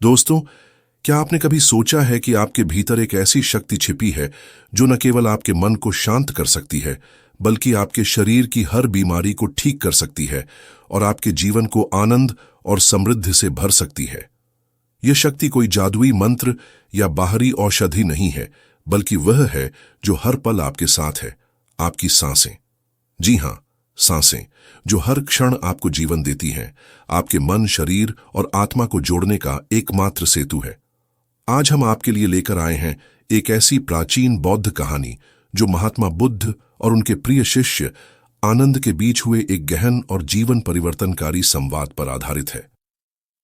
दोस्तों, क्या आपने कभी सोचा है कि आपके भीतर एक ऐसी शक्ति छिपी है जो न केवल आपके मन को शांत कर सकती है, बल्कि आपके शरीर की हर बीमारी को ठीक कर सकती है और आपके जीवन को आनंद और समृद्धि से भर सकती है। यह शक्ति कोई जादुई मंत्र या बाहरी औषधि नहीं है, बल्कि वह है जो हर पल आपके साथ है, आपकी सांसें। जी हां, सांसें, जो हर क्षण आपको जीवन देती हैं, आपके मन, शरीर और आत्मा को जोड़ने का एकमात्र सेतु है। आज हम आपके लिए लेकर आए हैं एक ऐसी प्राचीन बौद्ध कहानी जो महात्मा बुद्ध और उनके प्रिय शिष्य आनंद के बीच हुए एक गहन और जीवन परिवर्तनकारी संवाद पर आधारित है।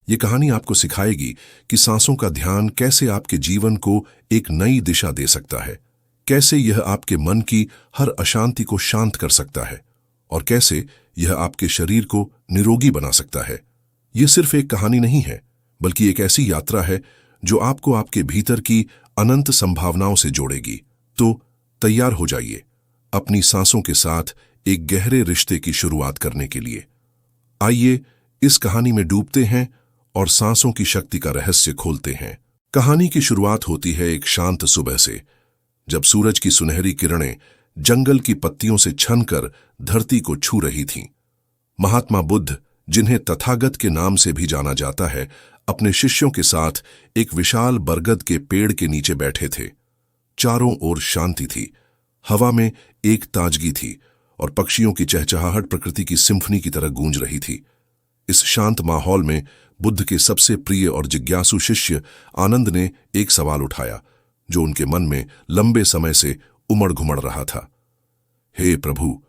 ये कहानी आपको सिखाएगी कि सांसों का ध्यान कैसे आपके जीवन को एक नई दिशा दे सकता है, कैसे यह आपके मन की हर अशांति को शांत कर सकता है और कैसे यह आपके शरीर को निरोगी बना सकता है। यह सिर्फ एक कहानी नहीं है, बल्कि एक ऐसी यात्रा है जो आपको आपके भीतर की अनंत संभावनाओं से जोड़ेगी। तो तैयार हो जाइए अपनी सांसों के साथ एक गहरे रिश्ते की शुरुआत करने के लिए। आइए इस कहानी में डूबते हैं और सांसों की शक्ति का रहस्य खोलते हैं। कहानी की शुरुआत होती है एक शांत सुबह से, जब सूरज की सुनहरी किरणें जंगल की पत्तियों से छनकर धरती को छू रही थीं। महात्मा बुद्ध, जिन्हें तथागत के नाम से भी जाना जाता है, अपने शिष्यों के साथ एक विशाल बरगद के पेड़ के नीचे बैठे थे। चारों ओर शांति थी, हवा में एक ताजगी थी और पक्षियों की चहचहाहट प्रकृति की सिम्फनी की तरह गूंज रही थी। इस शांत माहौल में बुद्ध के सबसे प्रिय और जिज्ञासु शिष्य आनंद ने एक सवाल उठाया जो उनके मन में लंबे समय से उमड़ घुमड़ रहा था। हे प्रभु,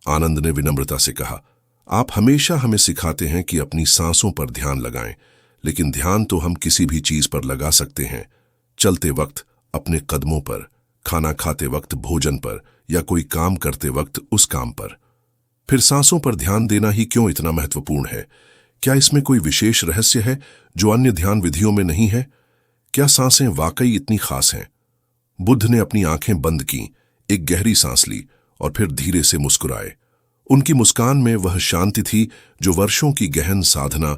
आनंद ने विनम्रता से कहा, आप हमेशा हमें सिखाते हैं कि अपनी सांसों पर ध्यान लगाएं, लेकिन ध्यान तो हम किसी भी चीज पर लगा सकते हैं, चलते वक्त अपने कदमों पर, खाना खाते वक्त भोजन पर, या कोई काम करते वक्त उस काम पर। फिर सांसों पर ध्यान देना ही क्यों इतना महत्वपूर्ण है? क्या इसमें कोई विशेष रहस्य है जो अन्य ध्यान विधियों में नहीं है? क्या सांसें वाकई इतनी खास हैं? बुद्ध ने अपनी आंखें बंद की, एक गहरी सांस ली और फिर धीरे से मुस्कुराए। उनकी मुस्कान में वह शांति थी जो वर्षों की गहन साधना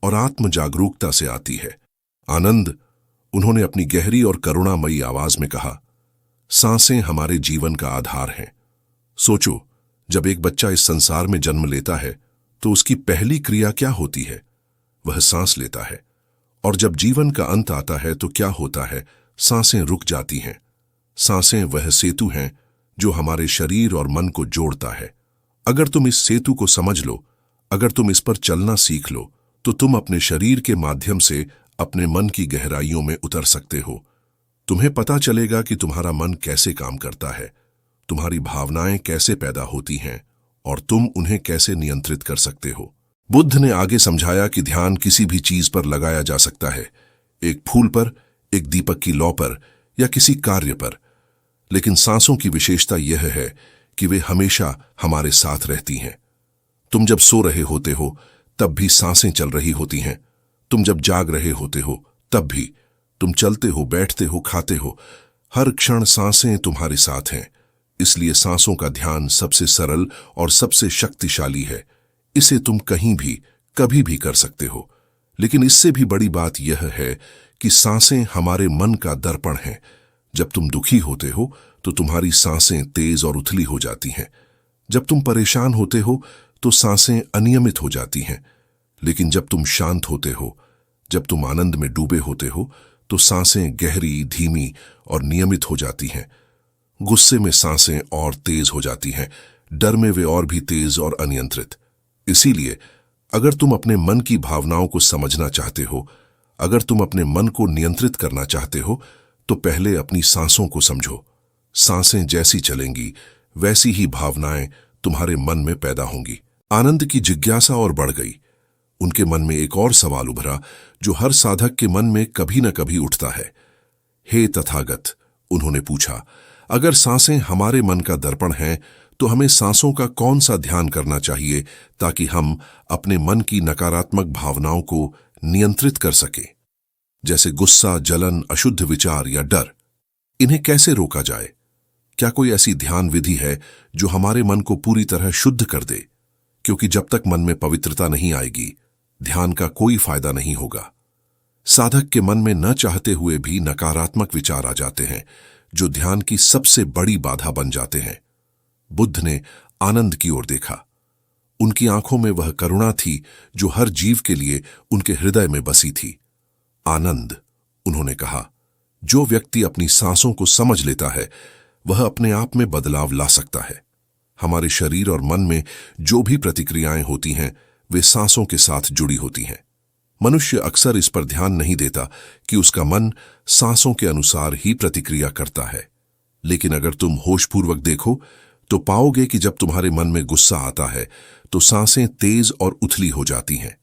और आत्म जागरूकता से आती है। आनंद, उन्होंने अपनी गहरी और करुणामयी आवाज में कहा, सांसें हमारे जीवन का आधार हैं। सोचो, जब एक बच्चा इस संसार में जन्म लेता है तो उसकी पहली क्रिया क्या होती है? वह सांस लेता है। और जब जीवन का अंत आता है तो क्या होता है? सांसें रुक जाती हैं। सांसें वह सेतु हैं जो हमारे शरीर और मन को जोड़ता है। अगर तुम इस सेतु को समझ लो, अगर तुम इस पर चलना सीख लो, तो तुम अपने शरीर के माध्यम से अपने मन की गहराइयों में उतर सकते हो। तुम्हें पता चलेगा कि तुम्हारा मन कैसे काम करता है, तुम्हारी भावनाएं कैसे पैदा होती हैं और तुम उन्हें कैसे नियंत्रित कर सकते हो। बुद्ध ने आगे समझाया कि ध्यान किसी भी चीज पर लगाया जा सकता है, एक फूल पर, एक दीपक की लौ पर या किसी कार्य पर, लेकिन सांसों की विशेषता यह है कि वे हमेशा हमारे साथ रहती हैं। तुम जब सो रहे होते हो तब भी सांसें चल रही होती हैं, तुम जब जाग रहे होते हो तब भी, तुम चलते हो, बैठते हो, खाते हो, हर क्षण सांसें तुम्हारे साथ हैं। इसलिए सांसों का ध्यान सबसे सरल और सबसे शक्तिशाली है। इसे तुम कहीं भी, कभी भी कर सकते हो। लेकिन इससे भी बड़ी बात यह है कि सांसें हमारे मन का दर्पण हैं। जब तुम दुखी होते हो तो तुम्हारी सांसें तेज और उथली हो जाती हैं। जब तुम परेशान होते हो तो सांसें अनियमित हो जाती हैं। लेकिन जब तुम शांत होते हो, जब तुम आनंद में डूबे होते हो, तो सांसें गहरी, धीमी और नियमित हो जाती हैं। गुस्से में सांसें और तेज हो जाती हैं, डर में वे और भी तेज और अनियंत्रित। इसीलिए अगर तुम अपने मन की भावनाओं को समझना चाहते हो, अगर तुम अपने मन को नियंत्रित करना चाहते हो, तो पहले अपनी सांसों को समझो। सांसें जैसी चलेंगी वैसी ही भावनाएं तुम्हारे मन में पैदा होंगी। आनंद की जिज्ञासा और बढ़ गई। उनके मन में एक और सवाल उभरा जो हर साधक के मन में कभी न कभी उठता है। हे तथागत, उन्होंने पूछा, अगर सांसें हमारे मन का दर्पण हैं तो हमें सांसों का कौन सा ध्यान करना चाहिए ताकि हम अपने मन की नकारात्मक भावनाओं को नियंत्रित कर सकें, जैसे गुस्सा, जलन, अशुद्ध विचार या डर? इन्हें कैसे रोका जाए? क्या कोई ऐसी ध्यान विधि है जो हमारे मन को पूरी तरह शुद्ध कर दे? क्योंकि जब तक मन में पवित्रता नहीं आएगी, ध्यान का कोई फायदा नहीं होगा। साधक के मन में न चाहते हुए भी नकारात्मक विचार आ जाते हैं, जो ध्यान की सबसे बड़ी बाधा बन जाते हैं। बुद्ध ने आनंद की ओर देखा। उनकी आंखों में वह करुणा थी जो हर जीव के लिए उनके हृदय में बसी थी। आनंद, उन्होंने कहा, जो व्यक्ति अपनी सांसों को समझ लेता है वह अपने आप में बदलाव ला सकता है। हमारे शरीर और मन में जो भी प्रतिक्रियाएं होती हैं वे सांसों के साथ जुड़ी होती हैं। मनुष्य अक्सर इस पर ध्यान नहीं देता कि उसका मन सांसों के अनुसार ही प्रतिक्रिया करता है। लेकिन अगर तुम होशपूर्वक देखो तो पाओगे कि जब तुम्हारे मन में गुस्सा आता है तो सांसें तेज और उथली हो जाती हैं।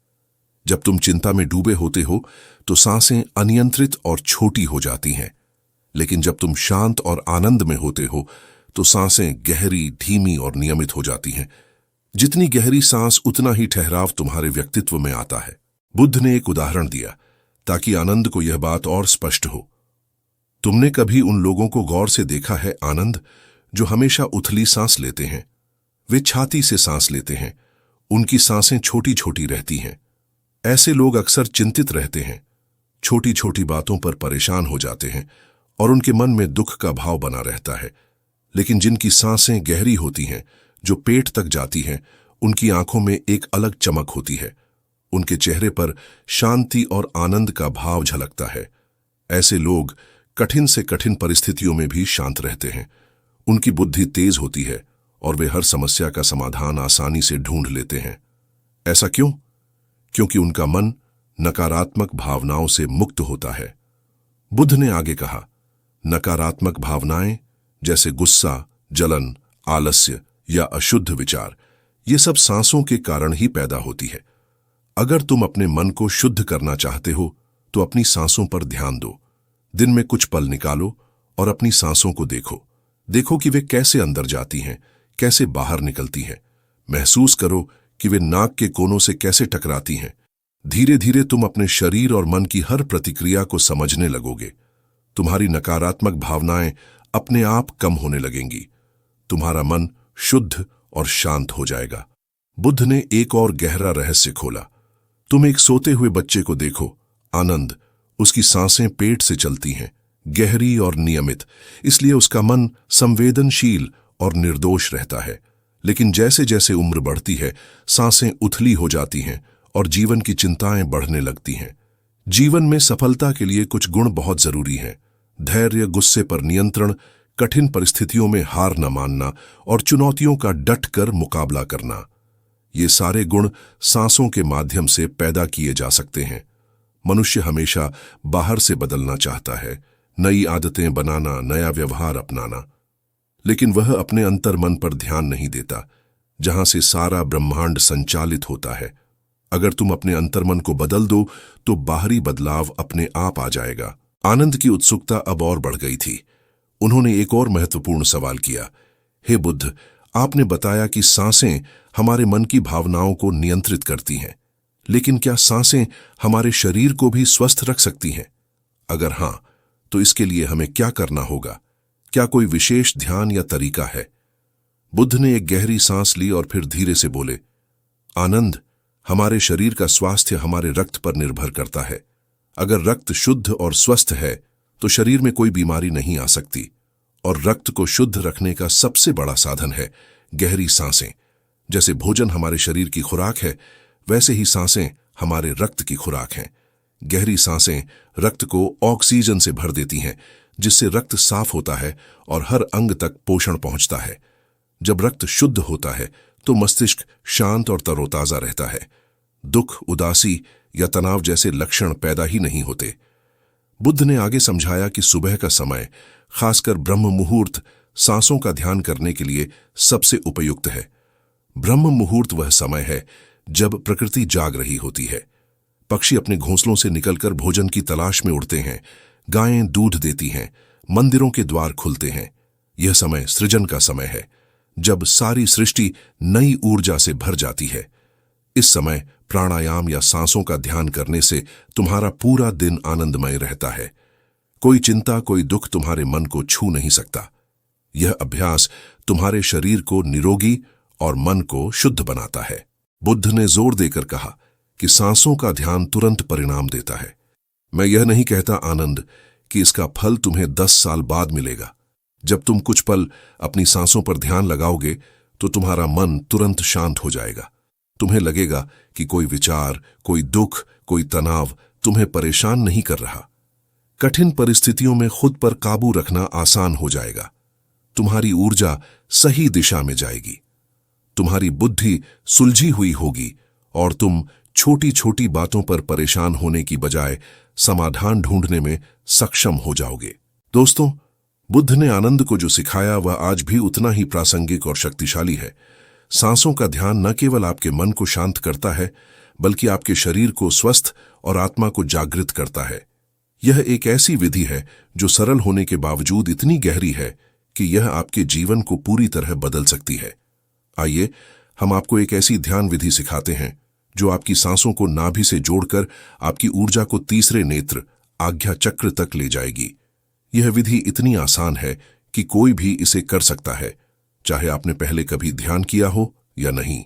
जब तुम चिंता में डूबे होते हो तो सांसें अनियंत्रित और छोटी हो जाती हैं। लेकिन जब तुम शांत और आनंद में होते हो तो सांसें गहरी, धीमी और नियमित हो जाती हैं। जितनी गहरी सांस उतना ही ठहराव तुम्हारे व्यक्तित्व में आता है। बुद्ध ने एक उदाहरण दिया ताकि आनंद को यह बात और स्पष्ट हो। तुमने कभी उन लोगों को गौर से देखा है आनंद, जो हमेशा उथली सांस लेते हैं? वे छाती से सांस लेते हैं। उनकी सांसें छोटी छोटी रहती हैं। ऐसे लोग अक्सर चिंतित रहते हैं, छोटी छोटी बातों पर परेशान हो जाते हैं और उनके मन में दुख का भाव बना रहता है। लेकिन जिनकी सांसें गहरी होती हैं, जो पेट तक जाती हैं, उनकी आंखों में एक अलग चमक होती है। उनके चेहरे पर शांति और आनंद का भाव झलकता है। ऐसे लोग कठिन से कठिन परिस्थितियों में भी शांत रहते हैं। उनकी बुद्धि तेज होती है और वे हर समस्या का समाधान आसानी से ढूंढ लेते हैं। ऐसा क्यों? क्योंकि उनका मन नकारात्मक भावनाओं से मुक्त होता है। बुद्ध ने आगे कहा, नकारात्मक भावनाएं जैसे गुस्सा, जलन, आलस्य या अशुद्ध विचार, ये सब सांसों के कारण ही पैदा होती है। अगर तुम अपने मन को शुद्ध करना चाहते हो तो अपनी सांसों पर ध्यान दो। दिन में कुछ पल निकालो और अपनी सांसों को देखो। देखो कि वे कैसे अंदर जाती हैं, कैसे बाहर निकलती हैं। महसूस करो कि वे नाक के कोनों से कैसे टकराती हैं। धीरे धीरे तुम अपने शरीर और मन की हर प्रतिक्रिया को समझने लगोगे। तुम्हारी नकारात्मक भावनाएं अपने आप कम होने लगेंगी। तुम्हारा मन शुद्ध और शांत हो जाएगा। बुद्ध ने एक और गहरा रहस्य खोला। तुम एक सोते हुए बच्चे को देखो, आनंद। उसकी सांसें पेट से चलती हैं, गहरी और नियमित, इसलिए उसका मन संवेदनशील और निर्दोष रहता है। लेकिन जैसे जैसे उम्र बढ़ती है, सांसें उथली हो जाती हैं और जीवन की चिंताएं बढ़ने लगती हैं। जीवन में सफलता के लिए कुछ गुण बहुत जरूरी हैं: धैर्य, गुस्से पर नियंत्रण, कठिन परिस्थितियों में हार न मानना और चुनौतियों का डट कर मुकाबला करना। ये सारे गुण सांसों के माध्यम से पैदा किए जा सकते हैं। मनुष्य हमेशा बाहर से बदलना चाहता है, नई आदतें बनाना, नया व्यवहार अपनाना, लेकिन वह अपने अंतर्मन पर ध्यान नहीं देता, जहां से सारा ब्रह्मांड संचालित होता है। अगर तुम अपने अंतर्मन को बदल दो तो बाहरी बदलाव अपने आप आ जाएगा। आनंद की उत्सुकता अब और बढ़ गई थी। उन्होंने एक और महत्वपूर्ण सवाल किया, हे बुद्ध, आपने बताया कि सांसें हमारे मन की भावनाओं को नियंत्रित करती हैं, लेकिन क्या सांसें हमारे शरीर को भी स्वस्थ रख सकती हैं? अगर हां, तो इसके लिए हमें क्या करना होगा? क्या कोई विशेष ध्यान या तरीका है? बुद्ध ने एक गहरी सांस ली और फिर धीरे से बोले, आनंद, हमारे शरीर का स्वास्थ्य हमारे रक्त पर निर्भर करता है। अगर रक्त शुद्ध और स्वस्थ है तो शरीर में कोई बीमारी नहीं आ सकती। और रक्त को शुद्ध रखने का सबसे बड़ा साधन है गहरी सांसें। जैसे भोजन हमारे शरीर की खुराक है, वैसे ही सांसें हमारे रक्त की खुराक हैं। गहरी सांसें रक्त को ऑक्सीजन से भर देती हैं, जिससे रक्त साफ होता है और हर अंग तक पोषण पहुंचता है। जब रक्त शुद्ध होता है तो मस्तिष्क शांत और तरोताजा रहता है। दुख, उदासी या तनाव जैसे लक्षण पैदा ही नहीं होते। बुद्ध ने आगे समझाया कि सुबह का समय, खासकर ब्रह्म मुहूर्त, सांसों का ध्यान करने के लिए सबसे उपयुक्त है। ब्रह्म मुहूर्त वह समय है जब प्रकृति जाग रही होती है। पक्षी अपने घोंसलों से निकलकर भोजन की तलाश में उड़ते हैं, गायें दूध देती हैं, मंदिरों के द्वार खुलते हैं। यह समय सृजन का समय है, जब सारी सृष्टि नई ऊर्जा से भर जाती है। इस समय प्राणायाम या सांसों का ध्यान करने से तुम्हारा पूरा दिन आनंदमय रहता है। कोई चिंता, कोई दुख तुम्हारे मन को छू नहीं सकता। यह अभ्यास तुम्हारे शरीर को निरोगी और मन को शुद्ध बनाता है। बुद्ध ने जोर देकर कहा कि सांसों का ध्यान तुरंत परिणाम देता है। मैं यह नहीं कहता आनंद कि इसका फल तुम्हें 10 साल बाद मिलेगा। जब तुम कुछ पल अपनी सांसों पर ध्यान लगाओगे तो तुम्हारा मन तुरंत शांत हो जाएगा। तुम्हें लगेगा कि कोई विचार, कोई दुख, कोई तनाव तुम्हें परेशान नहीं कर रहा। कठिन परिस्थितियों में खुद पर काबू रखना आसान हो जाएगा। तुम्हारी ऊर्जा सही दिशा में जाएगी। तुम्हारी बुद्धि सुलझी हुई होगी और तुम छोटी छोटी बातों पर परेशान होने की बजाय समाधान ढूंढने में सक्षम हो जाओगे। दोस्तों, बुद्ध ने आनंद को जो सिखाया वह आज भी उतना ही प्रासंगिक और शक्तिशाली है। सांसों का ध्यान न केवल आपके मन को शांत करता है, बल्कि आपके शरीर को स्वस्थ और आत्मा को जागृत करता है। यह एक ऐसी विधि है जो सरल होने के बावजूद इतनी गहरी है कि यह आपके जीवन को पूरी तरह बदल सकती है। आइए हम आपको एक ऐसी ध्यान विधि सिखाते हैं जो आपकी सांसों को नाभि से जोड़कर आपकी ऊर्जा को तीसरे नेत्र आज्ञा चक्र तक ले जाएगी। यह विधि इतनी आसान है कि कोई भी इसे कर सकता है, चाहे आपने पहले कभी ध्यान किया हो या नहीं।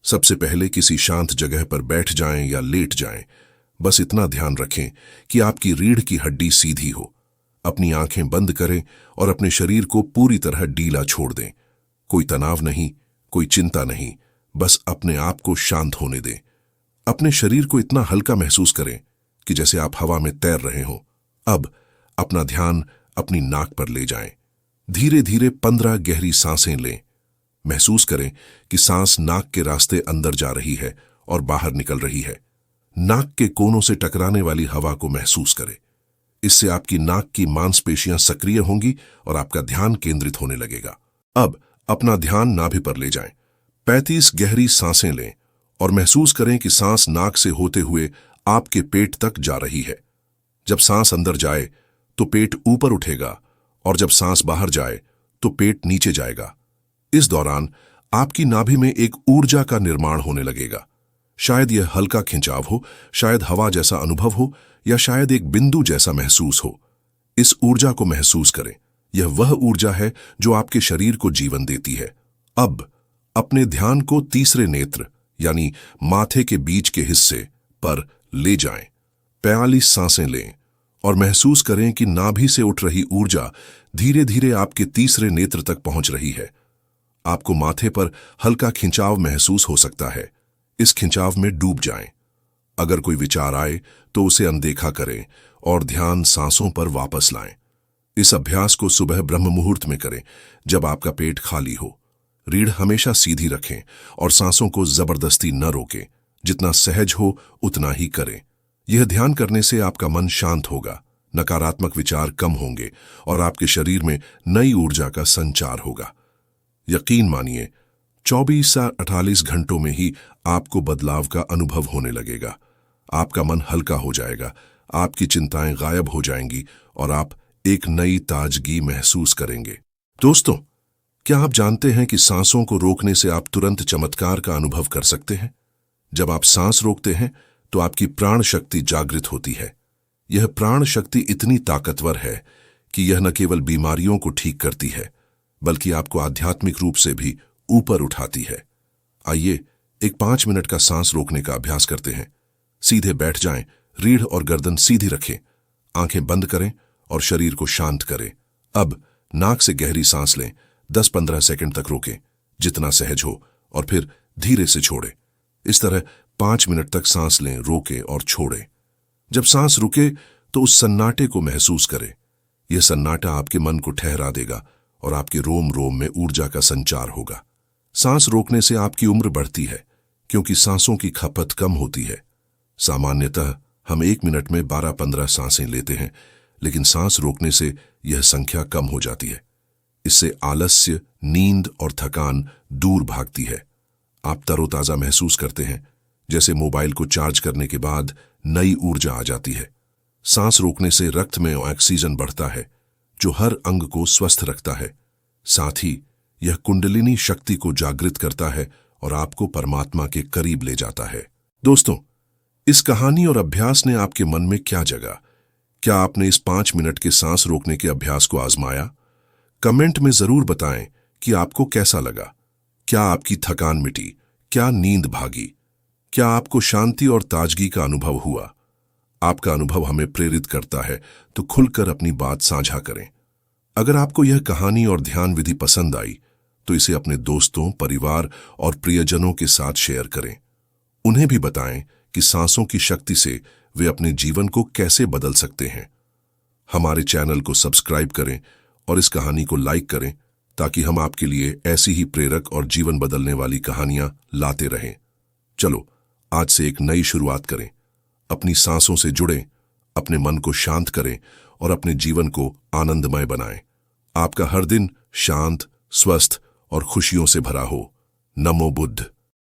सबसे पहले किसी शांत जगह पर बैठ जाएं या लेट जाएं। बस इतना ध्यान रखें कि आपकी रीढ़ की हड्डी सीधी हो। अपनी आंखें बंद करें और अपने शरीर को पूरी तरह ढीला छोड़ दें। कोई तनाव नहीं, कोई चिंता नहीं, बस अपने आप को शांत होने दें। अपने शरीर को इतना हल्का महसूस करें कि जैसे आप हवा में तैर रहे हो। अब अपना ध्यान अपनी नाक पर ले जाएं। धीरे धीरे 15 गहरी सांसें लें। महसूस करें कि सांस नाक के रास्ते अंदर जा रही है और बाहर निकल रही है। नाक के कोनों से टकराने वाली हवा को महसूस करें। इससे आपकी नाक की मांसपेशियां सक्रिय होंगी और आपका ध्यान केंद्रित होने लगेगा। अब अपना ध्यान नाभि पर ले जाएं। 35 गहरी सांसें लें और महसूस करें कि सांस नाक से होते हुए आपके पेट तक जा रही है। जब सांस अंदर जाए तो पेट ऊपर उठेगा और जब सांस बाहर जाए तो पेट नीचे जाएगा। इस दौरान आपकी नाभि में एक ऊर्जा का निर्माण होने लगेगा। शायद यह हल्का खिंचाव हो, शायद हवा जैसा अनुभव हो, या शायद एक बिंदु जैसा महसूस हो। इस ऊर्जा को महसूस करें। यह वह ऊर्जा है जो आपके शरीर को जीवन देती है। अब अपने ध्यान को तीसरे नेत्र यानी माथे के बीच के हिस्से पर ले जाएं। 42 सांसें लें और महसूस करें कि नाभि से उठ रही ऊर्जा धीरे धीरे आपके तीसरे नेत्र तक पहुंच रही है। आपको माथे पर हल्का खिंचाव महसूस हो सकता है। इस खिंचाव में डूब जाएं। अगर कोई विचार आए तो उसे अनदेखा करें और ध्यान सांसों पर वापस लाएं। इस अभ्यास को सुबह ब्रह्म मुहूर्त में करें, जब आपका पेट खाली हो। रीढ़ हमेशा सीधी रखें और सांसों को जबरदस्ती न रोकें। जितना सहज हो उतना ही करें। यह ध्यान करने से आपका मन शांत होगा, नकारात्मक विचार कम होंगे और आपके शरीर में नई ऊर्जा का संचार होगा। यकीन मानिए, 24 से 48 घंटों में ही आपको बदलाव का अनुभव होने लगेगा। आपका मन हल्का हो जाएगा, आपकी चिंताएं गायब हो जाएंगी और आप एक नई ताजगी महसूस करेंगे। दोस्तों, क्या आप जानते हैं कि सांसों को रोकने से आप तुरंत चमत्कार का अनुभव कर सकते हैं? जब आप सांस रोकते हैं तो आपकी प्राण शक्ति जागृत होती है। यह प्राण शक्ति इतनी ताकतवर है कि यह न केवल बीमारियों को ठीक करती है, बल्कि आपको आध्यात्मिक रूप से भी ऊपर उठाती है। आइए एक 5 मिनट का सांस रोकने का अभ्यास करते हैं। सीधे बैठ जाएं, रीढ़ और गर्दन सीधी रखें, आंखें बंद करें और शरीर को शांत करें। अब नाक से गहरी सांस लें, 10-15 सेकंड तक रोकें, जितना सहज हो, और फिर धीरे से छोड़ें। इस तरह 5 मिनट तक सांस लें, रोकें और छोड़ें। जब सांस रुके तो उस सन्नाटे को महसूस करें। यह सन्नाटा आपके मन को ठहरा देगा और आपके रोम रोम में ऊर्जा का संचार होगा। सांस रोकने से आपकी उम्र बढ़ती है, क्योंकि सांसों की खपत कम होती है। सामान्यतः हम 1 मिनट में 12-15 सांसें लेते हैं, लेकिन सांस रोकने से यह संख्या कम हो जाती है। इससे आलस्य, नींद और थकान दूर भागती है। आप तरोताजा महसूस करते हैं, जैसे मोबाइल को चार्ज करने के बाद नई ऊर्जा आ जाती है। सांस रोकने से रक्त में ऑक्सीजन बढ़ता है, जो हर अंग को स्वस्थ रखता है। साथ ही यह कुंडलिनी शक्ति को जागृत करता है और आपको परमात्मा के करीब ले जाता है। दोस्तों, इस कहानी और अभ्यास ने आपके मन में क्या जगा? क्या आपने इस 5 मिनट के सांस रोकने के अभ्यास को आजमाया? कमेंट में जरूर बताएं कि आपको कैसा लगा। क्या आपकी थकान मिटी? क्या नींद भागी? क्या आपको शांति और ताजगी का अनुभव हुआ? आपका अनुभव हमें प्रेरित करता है, तो खुलकर अपनी बात साझा करें। अगर आपको यह कहानी और ध्यान विधि पसंद आई, तो इसे अपने दोस्तों, परिवार और प्रियजनों के साथ शेयर करें। उन्हें भी बताएं कि सांसों की शक्ति से वे अपने जीवन को कैसे बदल सकते हैं। हमारे चैनल को सब्सक्राइब करें और इस कहानी को लाइक करें, ताकि हम आपके लिए ऐसी ही प्रेरक और जीवन बदलने वाली कहानियां लाते रहें। चलो, आज से एक नई शुरुआत करें। अपनी सांसों से जुड़ें, अपने मन को शांत करें और अपने जीवन को आनंदमय बनाएं। आपका हर दिन शांत, स्वस्थ और खुशियों से भरा हो। नमो बुद्ध।